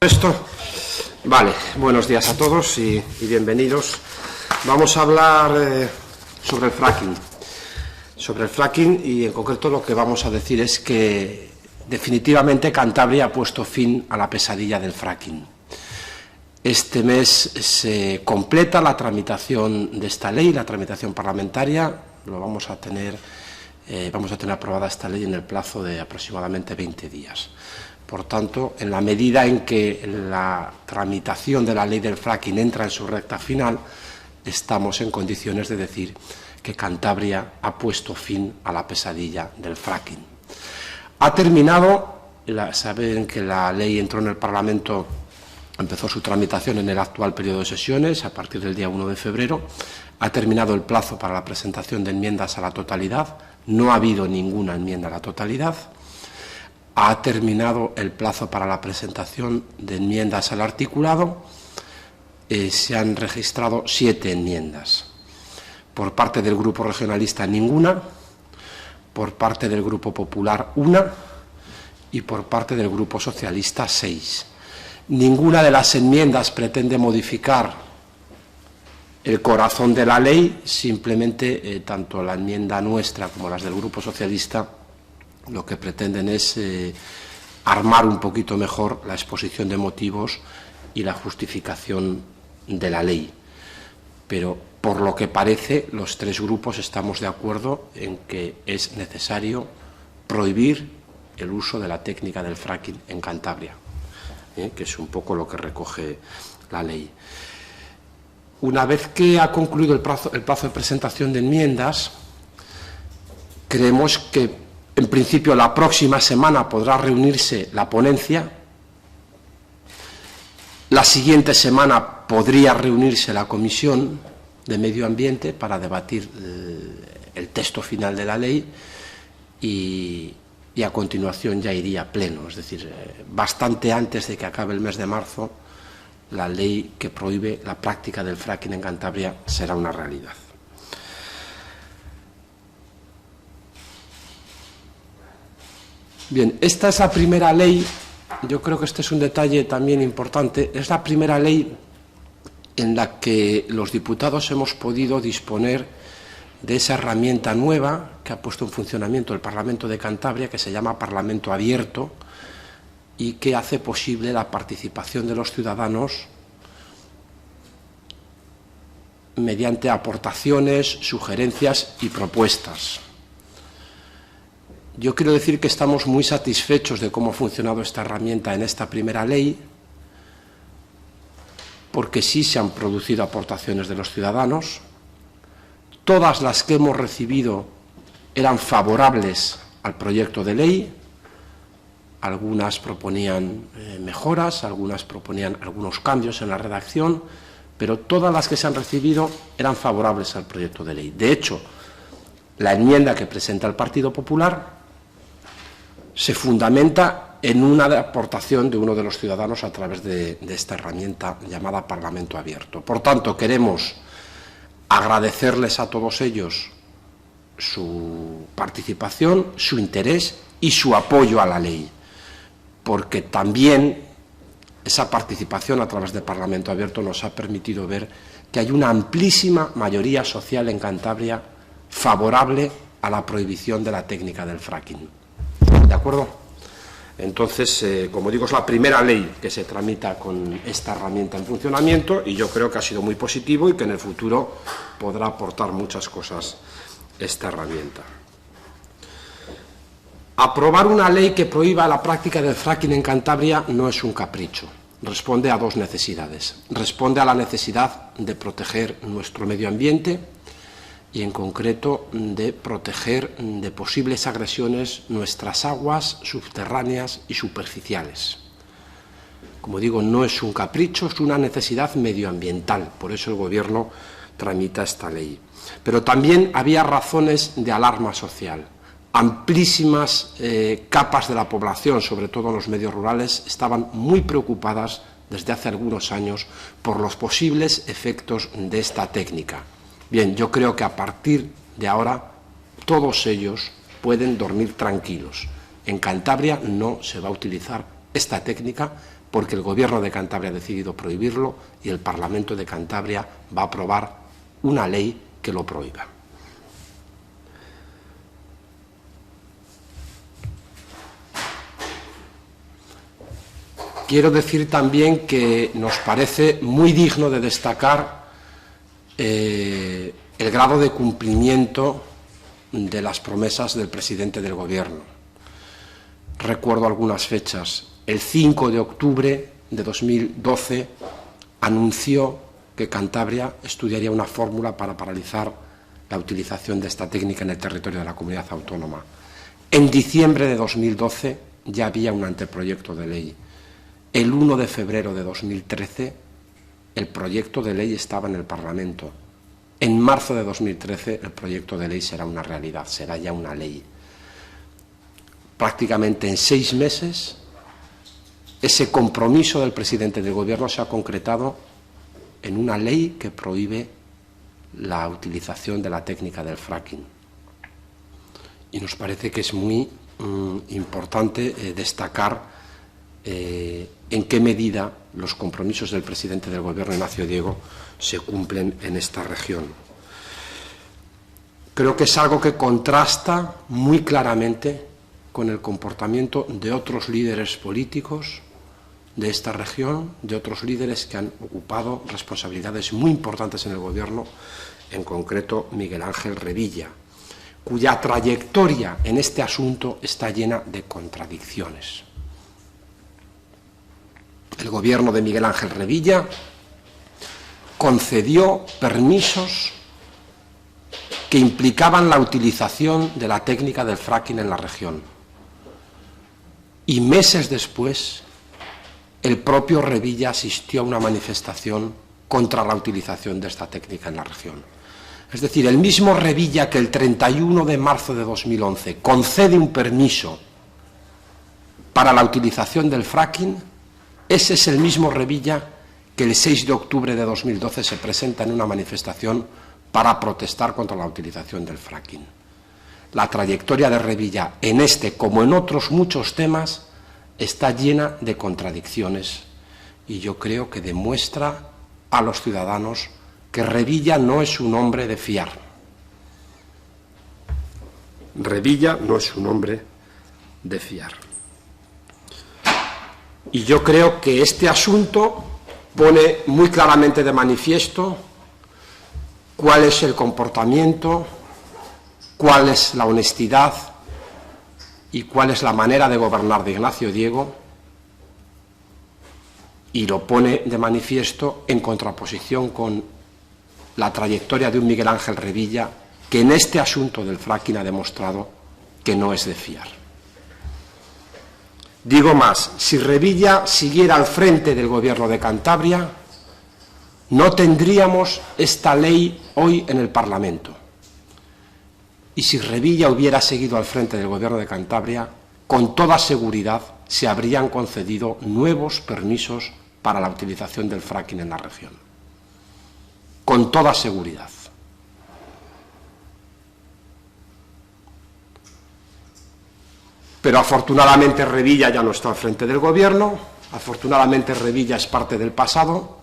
Esto, vale, buenos días a todos y bienvenidos. Vamos a hablar sobre el fracking. Sobre el fracking y en concreto lo que vamos a decir es que definitivamente Cantabria ha puesto fin a la pesadilla del fracking. Este mes se completa la tramitación de esta ley, la tramitación parlamentaria. Vamos a tener aprobada esta ley en el plazo de aproximadamente 20 días. Por tanto, en la medida en que la tramitación de la ley del fracking entra en su recta final, estamos en condiciones de decir que Cantabria ha puesto fin a la pesadilla del fracking. Ha terminado, saben que la ley entró en el Parlamento, empezó su tramitación en el actual periodo de sesiones, a partir del día 1 de febrero, ha terminado el plazo para la presentación de enmiendas a la totalidad, no ha habido ninguna enmienda a la totalidad. Ha terminado el plazo para la presentación de enmiendas al articulado. Se han registrado 7 enmiendas. Por parte del Grupo Regionalista, ninguna. Por parte del Grupo Popular, 1. Y por parte del Grupo Socialista, 6. Ninguna de las enmiendas pretende modificar el corazón de la ley. Simplemente, tanto la enmienda nuestra como las del Grupo Socialista lo que pretenden es armar un poquito mejor la exposición de motivos y la justificación de la ley. Pero, por lo que parece, los 3 grupos estamos de acuerdo en que es necesario prohibir el uso de la técnica del fracking en Cantabria, que es un poco lo que recoge la ley. Una vez que ha concluido el plazo de presentación de enmiendas, creemos que en principio, la próxima semana podrá reunirse la ponencia. La siguiente semana podría reunirse la Comisión de Medio Ambiente para debatir el texto final de la ley y a continuación ya iría a pleno. Es decir, bastante antes de que acabe el mes de marzo, la ley que prohíbe la práctica del fracking en Cantabria será una realidad. Bien, esta es la primera ley, yo creo que este es un detalle también importante, es la primera ley en la que los diputados hemos podido disponer de esa herramienta nueva que ha puesto en funcionamiento el Parlamento de Cantabria, que se llama Parlamento Abierto, y que hace posible la participación de los ciudadanos mediante aportaciones, sugerencias y propuestas. Yo quiero decir que estamos muy satisfechos de cómo ha funcionado esta herramienta en esta primera ley, porque sí se han producido aportaciones de los ciudadanos. Todas las que hemos recibido eran favorables al proyecto de ley. Algunas proponían mejoras, algunas proponían algunos cambios en la redacción, pero todas las que se han recibido eran favorables al proyecto de ley. De hecho, la enmienda que presenta el Partido Popular se fundamenta en una aportación de uno de los ciudadanos a través de esta herramienta llamada Parlamento Abierto. Por tanto, queremos agradecerles a todos ellos su participación, su interés y su apoyo a la ley, porque también esa participación a través del Parlamento Abierto nos ha permitido ver que hay una amplísima mayoría social en Cantabria favorable a la prohibición de la técnica del fracking. ¿De acuerdo? Entonces, como digo, es la primera ley que se tramita con esta herramienta en funcionamiento y yo creo que ha sido muy positivo y que en el futuro podrá aportar muchas cosas esta herramienta. Aprobar una ley que prohíba la práctica del fracking en Cantabria no es un capricho, responde a 2 necesidades. Responde a la necesidad de proteger nuestro medio ambiente y en concreto de proteger de posibles agresiones nuestras aguas subterráneas y superficiales. Como digo, no es un capricho, es una necesidad medioambiental, por eso el Gobierno tramita esta ley. Pero también había razones de alarma social. Amplísimas capas de la población, sobre todo en los medios rurales, estaban muy preocupadas desde hace algunos años por los posibles efectos de esta técnica. Bien, yo creo que a partir de ahora todos ellos pueden dormir tranquilos. En Cantabria no se va a utilizar esta técnica porque el Gobierno de Cantabria ha decidido prohibirlo y el Parlamento de Cantabria va a aprobar una ley que lo prohíba. Quiero decir también que nos parece muy digno de destacar el grado de cumplimiento de las promesas del presidente del Gobierno. Recuerdo algunas fechas. El 5 de octubre de 2012 anunció que Cantabria estudiaría una fórmula para paralizar la utilización de esta técnica en el territorio de la comunidad autónoma. En diciembre de 2012 ya había un anteproyecto de ley. El 1 de febrero de 2013 el proyecto de ley estaba en el Parlamento. En marzo de 2013 el proyecto de ley será una realidad, será ya una ley. Prácticamente en 6 meses ese compromiso del presidente del Gobierno se ha concretado en una ley que prohíbe la utilización de la técnica del fracking. Y nos parece que es muy importante destacar en qué medida los compromisos del presidente del Gobierno, Ignacio Diego, se cumplen en esta región. Creo que es algo que contrasta muy claramente con el comportamiento de otros líderes políticos de esta región, de otros líderes que han ocupado responsabilidades muy importantes en el Gobierno, en concreto Miguel Ángel Revilla, cuya trayectoria en este asunto está llena de contradicciones. El Gobierno de Miguel Ángel Revilla concedió permisos que implicaban la utilización de la técnica del fracking en la región. Y meses después, el propio Revilla asistió a una manifestación contra la utilización de esta técnica en la región. Es decir, el mismo Revilla que el 31 de marzo de 2011 concede un permiso para la utilización del fracking, ese es el mismo Revilla que el 6 de octubre de 2012 se presenta en una manifestación para protestar contra la utilización del fracking. La trayectoria de Revilla en este, como en otros muchos temas, está llena de contradicciones y yo creo que demuestra a los ciudadanos que Revilla no es un hombre de fiar. Revilla no es un hombre de fiar. Y yo creo que este asunto pone muy claramente de manifiesto cuál es el comportamiento, cuál es la honestidad y cuál es la manera de gobernar de Ignacio Diego, y lo pone de manifiesto en contraposición con la trayectoria de un Miguel Ángel Revilla, que en este asunto del fracking ha demostrado que no es de fiar. Digo más, si Revilla siguiera al frente del Gobierno de Cantabria, no tendríamos esta ley hoy en el Parlamento. Y si Revilla hubiera seguido al frente del Gobierno de Cantabria, con toda seguridad se habrían concedido nuevos permisos para la utilización del fracking en la región. Con toda seguridad. Pero afortunadamente Revilla ya no está al frente del Gobierno, afortunadamente Revilla es parte del pasado,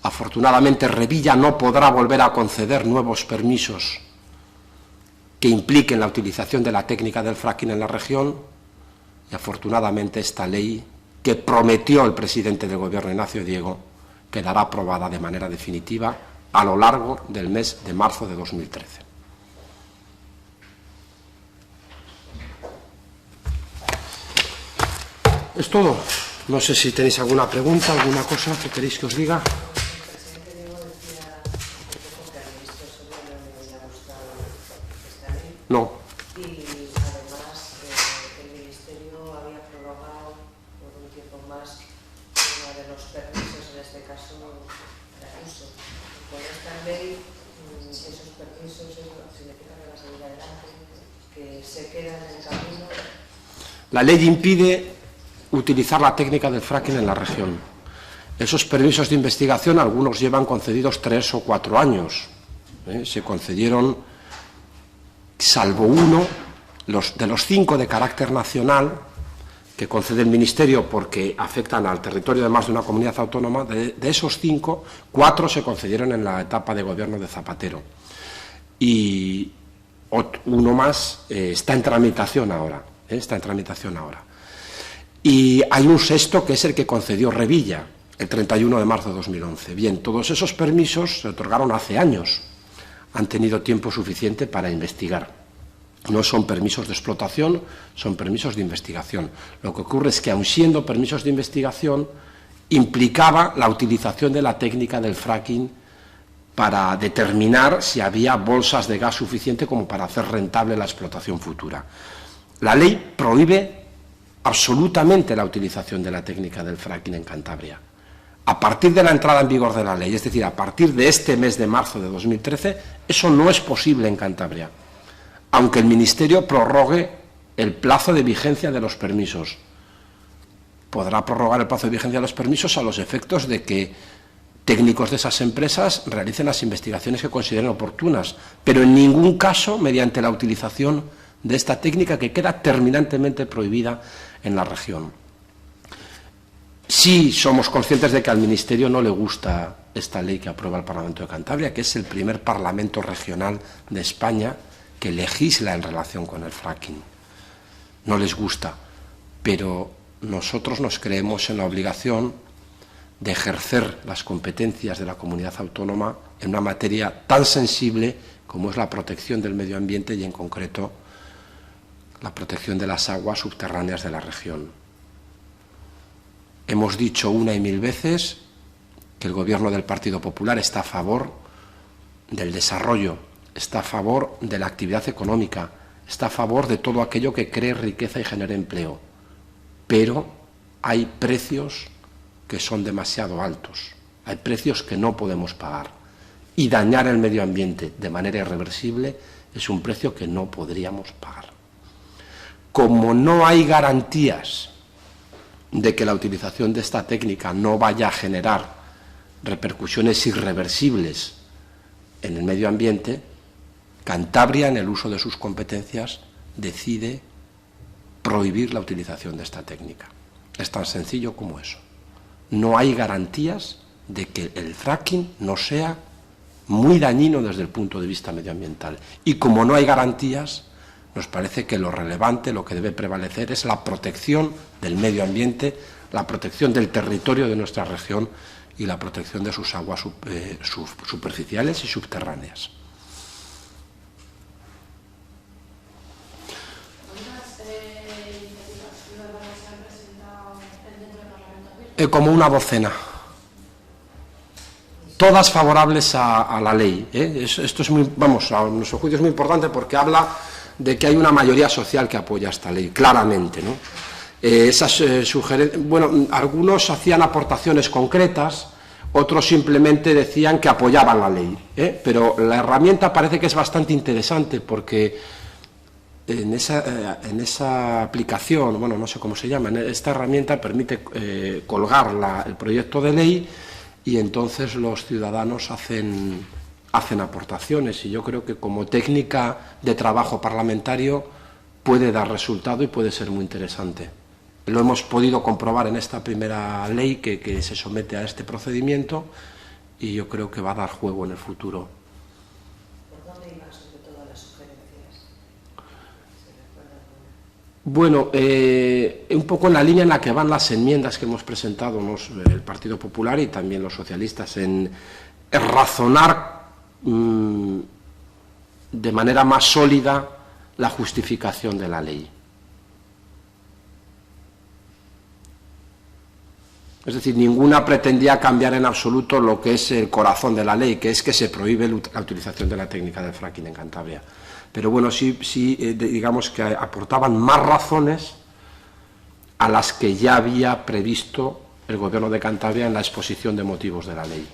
afortunadamente Revilla no podrá volver a conceder nuevos permisos que impliquen la utilización de la técnica del fracking en la región, y afortunadamente esta ley que prometió el presidente del Gobierno, Ignacio Diego, quedará aprobada de manera definitiva a lo largo del mes de marzo de 2013. Es todo. No sé si tenéis alguna pregunta, alguna cosa que queréis que os diga. No. Y además el Ministerio había prorrogado por un tiempo más uno de los permisos, en este caso para uso. Con esta ley esos permisos significan que va a seguir adelante, que se quedan en el camino. La ley impide utilizar la técnica del fracking en la región. Esos permisos de investigación, algunos llevan concedidos 3 o 4 años. Se concedieron, salvo uno, de los 5 de carácter nacional, que concede el Ministerio porque afectan al territorio de más de una comunidad autónoma, de esos 5, 4 se concedieron en la etapa de gobierno de Zapatero. Y uno más está en tramitación ahora. Y hay un 6º que es el que concedió Revilla, el 31 de marzo de 2011. Bien, todos esos permisos se otorgaron hace años. Han tenido tiempo suficiente para investigar. No son permisos de explotación, son permisos de investigación. Lo que ocurre es que, aun siendo permisos de investigación, implicaba la utilización de la técnica del fracking para determinar si había bolsas de gas suficiente como para hacer rentable la explotación futura. La ley prohíbe absolutamente la utilización de la técnica del fracking en Cantabria. A partir de la entrada en vigor de la ley, es decir, a partir de este mes de marzo de 2013, eso no es posible en Cantabria, aunque el Ministerio prorrogue el plazo de vigencia de los permisos. Podrá prorrogar el plazo de vigencia de los permisos a los efectos de que técnicos de esas empresas realicen las investigaciones que consideren oportunas, pero en ningún caso mediante la utilización de esta técnica que queda terminantemente prohibida en la región. Sí somos conscientes de que al Ministerio no le gusta esta ley que aprueba el Parlamento de Cantabria, que es el primer parlamento regional de España que legisla en relación con el fracking. No les gusta, pero nosotros nos creemos en la obligación de ejercer las competencias de la comunidad autónoma en una materia tan sensible como es la protección del medio ambiente y, en concreto, la protección de las aguas subterráneas de la región. Hemos dicho una y mil veces que el Gobierno del Partido Popular está a favor del desarrollo, está a favor de la actividad económica, está a favor de todo aquello que cree riqueza y genere empleo, pero hay precios que son demasiado altos, hay precios que no podemos pagar, y dañar el medio ambiente de manera irreversible es un precio que no podríamos pagar. Como no hay garantías de que la utilización de esta técnica no vaya a generar repercusiones irreversibles en el medio ambiente, Cantabria, en el uso de sus competencias, decide prohibir la utilización de esta técnica. Es tan sencillo como eso. No hay garantías de que el fracking no sea muy dañino desde el punto de vista medioambiental. Y como no hay garantías, nos parece que lo relevante, lo que debe prevalecer, es la protección del medio ambiente, la protección del territorio de nuestra región y la protección de sus aguas superficiales y subterráneas. Como una docena. Todas favorables a la ley. Esto es muy, vamos, a nuestro juicio es muy importante porque habla de que hay una mayoría social que apoya esta ley, claramente, ¿no? Bueno, algunos hacían aportaciones concretas, otros simplemente decían que apoyaban la ley, pero la herramienta parece que es bastante interesante porque en esa aplicación, bueno, no sé cómo se llama, esta herramienta permite colgar el proyecto de ley y entonces los ciudadanos hacen aportaciones, y yo creo que como técnica de trabajo parlamentario puede dar resultado y puede ser muy interesante. Lo hemos podido comprobar en esta primera ley que se somete a este procedimiento, y yo creo que va a dar juego en el futuro. ¿Por dónde iban sobre todo las sugerencias? ¿Se recuerda alguna? Bueno, un poco en la línea en la que van las enmiendas que hemos presentado el Partido Popular y también los socialistas, en razonar de manera más sólida la justificación de la ley. Es decir, ninguna pretendía cambiar en absoluto lo que es el corazón de la ley, que es que se prohíbe la utilización de la técnica del fracking en Cantabria. Pero bueno, sí, digamos que aportaban más razones a las que ya había previsto el Gobierno de Cantabria en la exposición de motivos de la ley.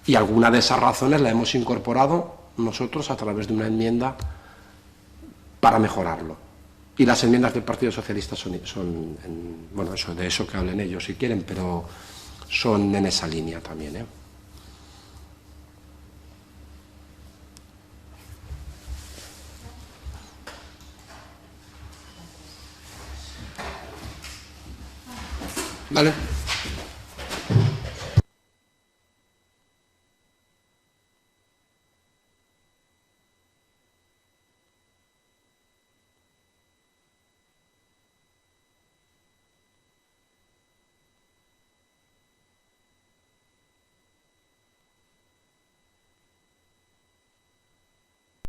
Y alguna de esas razones la hemos incorporado nosotros a través de una enmienda para mejorarlo. Y las enmiendas del Partido Socialista son bueno, de eso que hablen ellos si quieren, pero son en esa línea también, ¿vale?